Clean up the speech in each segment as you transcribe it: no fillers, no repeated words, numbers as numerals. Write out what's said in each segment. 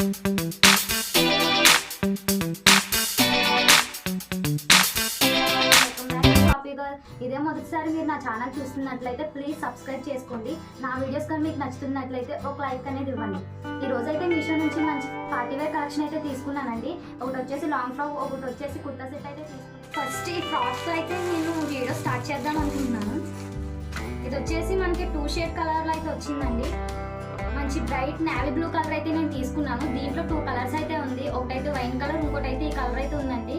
ఇదే మొదటిసారి మీరు నా ఛానల్ చూస్తున్నట్లయితే ప్లీజ్ సబ్స్క్రైబ్ చేసుకోండి. నా వీడియోస్ కానీ మీకు నచ్చుతున్నట్లయితే ఒక లైక్ అనేది ఇవ్వండి. ఈ రోజు అయితే మీషో నుంచి మంచి పార్టీ వేర్ కలెక్షన్ అయితే తీసుకున్నానండి. ఒకటి వచ్చేసి లాంగ్ ఫ్రాక్, ఒకటి వచ్చేసి కుర్తా సెట్ అయితే తీసుకున్నాను. ఫస్ట్ ఈ ఫ్రాక్స్ అయితే నేను వీడియో స్టార్ట్ చేద్దాం అనుకుంటున్నాను. ఇది వచ్చేసి మనకి 2 షేడ్ కలర్లో అయితే వచ్చిందండి. మంచి బ్రైట్ నేవీ బ్లూ కలర్ అయితే నేను తీసుకున్నాను. దీంట్లో 2 కలర్స్ అయితే ఉంది. ఒకటైతే వైన్ కలర్, ఇంకోటి అయితే ఈ కలర్ అయితే ఉందండి.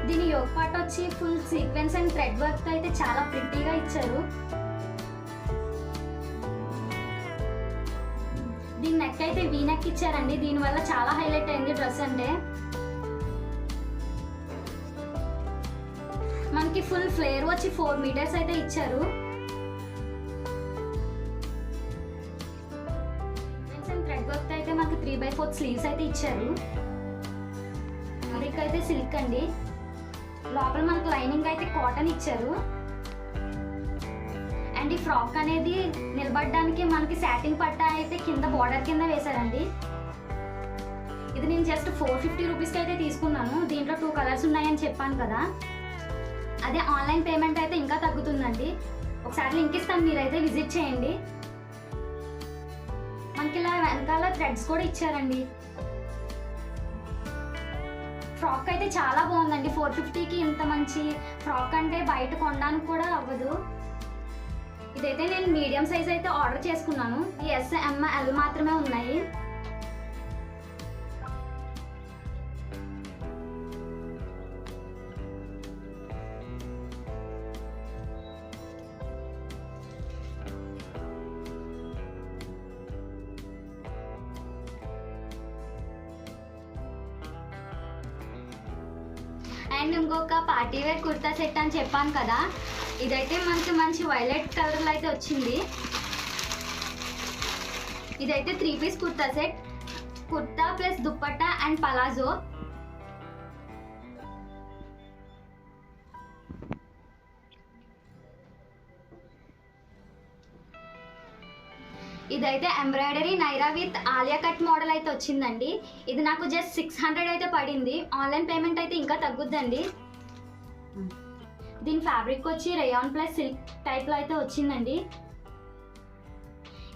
దీని యోగ్ పార్ట్ వచ్చి full sequence and thread work అయితే చాలా ప్రిటీగా ఇచ్చారు. దీని నెక్ అయితే వీ నెక్ ఇచ్చారండి. దీనివల్ల చాలా హైలైట్ అయింది డ్రెస్ అంటే. మనకి ఫుల్ ఫ్లేర్ వచ్చి 4 మీటర్స్ అయితే ఇచ్చారు. థ్రెడ్ వర్క్ అయితే మనకి 3/4 స్లీవ్స్ అయితే ఇచ్చారు. ఫ్యాబ్రిక్ అయితే సిల్క్ అండి. లోపల మనకు లైనింగ్ అయితే కాటన్ ఇచ్చారు. అండ్ ఈ ఫ్రాక్ అనేది నిలబడడానికి మనకి సాటిన్ పట్టా అయితే కింద బార్డర్ కింద వేశారండి. ఇది నేను జస్ట్ 450 రూపీస్కి అయితే తీసుకున్నాను. దీంట్లో 2 కలర్స్ ఉన్నాయని చెప్పాను కదా. అదే ఆన్లైన్ పేమెంట్ అయితే ఇంకా తగ్గుతుందండి. ఒకసారి లింక్ ఇస్తాను, మీరైతే విజిట్ చేయండి. మనకి ఇలా వెనకాల థ్రెడ్స్ కూడా ఇచ్చారండి. ఫ్రాక్ అయితే చాలా బాగుందండి. 450కి ఇంత మంచి ఫ్రాక్ అంటే బయట కొనడానికి కూడా అవ్వదు. ఇదైతే నేను మీడియం సైజ్ అయితే ఆర్డర్ చేసుకున్నాను. ఈ ఎస్, ఎం, ఎల్ మాత్రమే ఉన్నాయి. అండ్ ఇంకొక పార్టీ వేర్ కుర్తా సెట్ అని చెప్పాను కదా. ఇదైతే మనకి మంచి వైలెట్ కలర్లో అయితే వచ్చింది. ఇదైతే 3 piece kurta set, kurta plus dupatta and palazzo. ఇదైతే embroidery Naira with Alia cut model అయితే వచ్చిందండి. ఇది నాకు జస్ట్ 600 అయితే పడింది. ఆన్లైన్ పేమెంట్ అయితే ఇంకా తగ్గుద్దండి. దీని ఫ్యాబ్రిక్ వచ్చి రేయాన్ ప్లస్ సిల్క్ టైప్లో అయితే వచ్చిందండి.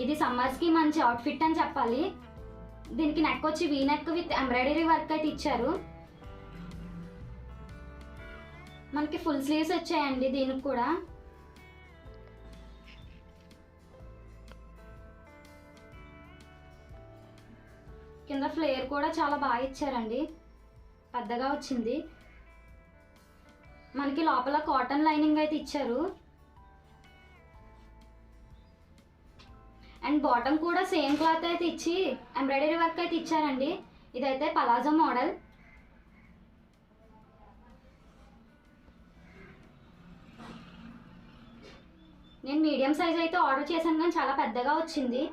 ఇది సమ్మర్స్కి మంచి అవుట్ఫిట్ అని చెప్పాలి. దీనికి నెక్ వచ్చి V neck with embroidery work అయితే ఇచ్చారు. మనకి ఫుల్ స్లీవ్స్ వచ్చాయండి దీనికి కూడా. కింద ఫ్లేర్ కూడా చాలా బాగా ఇచ్చారండి, పెద్దగా వచ్చింది. మనకి లోపల కాటన్ లైనింగ్ అయితే ఇచ్చారు. అండ్ బాటమ్ కూడా సేమ్ క్లాత్ అయితే ఇచ్చి ఎంబ్రాయిడరీ వర్క్ అయితే ఇచ్చారండి. ఇదైతే పలాజో మోడల్. నేను మీడియం సైజ్ అయితే ఆర్డర్ చేశాను కానీ చాలా పెద్దగా వచ్చింది.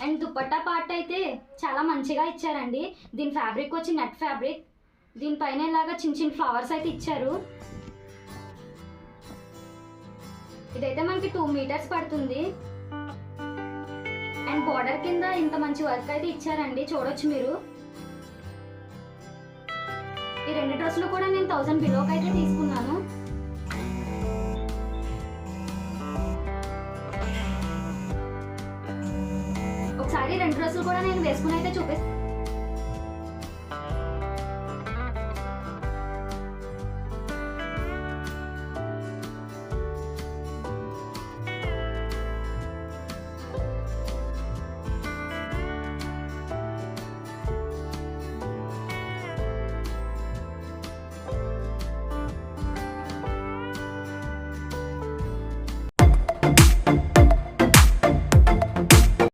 అండ్ దుపట్టా పార్ట్ అయితే చాలా మంచిగా ఇచ్చారండి. దీని ఫ్యాబ్రిక్ వచ్చి నెట్ ఫ్యాబ్రిక్. దీనిపైన ఇలాగా చిన్న చిన్న ఫ్లవర్స్ అయితే ఇచ్చారు. ఇదైతే మనకి 2 మీటర్స్ పడుతుంది. అండ్ బార్డర్ కింద ఇంత మంచి వర్క్ అయితే ఇచ్చారండి, చూడొచ్చు మీరు. ఈ 2 డ్రెస్సులు కూడా నేను 1000 బిలోకి అయితే తీసుకున్నాను. ఒకసారి 2 డ్రెస్సులు కూడా నేను వేసుకుని అయితే చూపిస్తాను.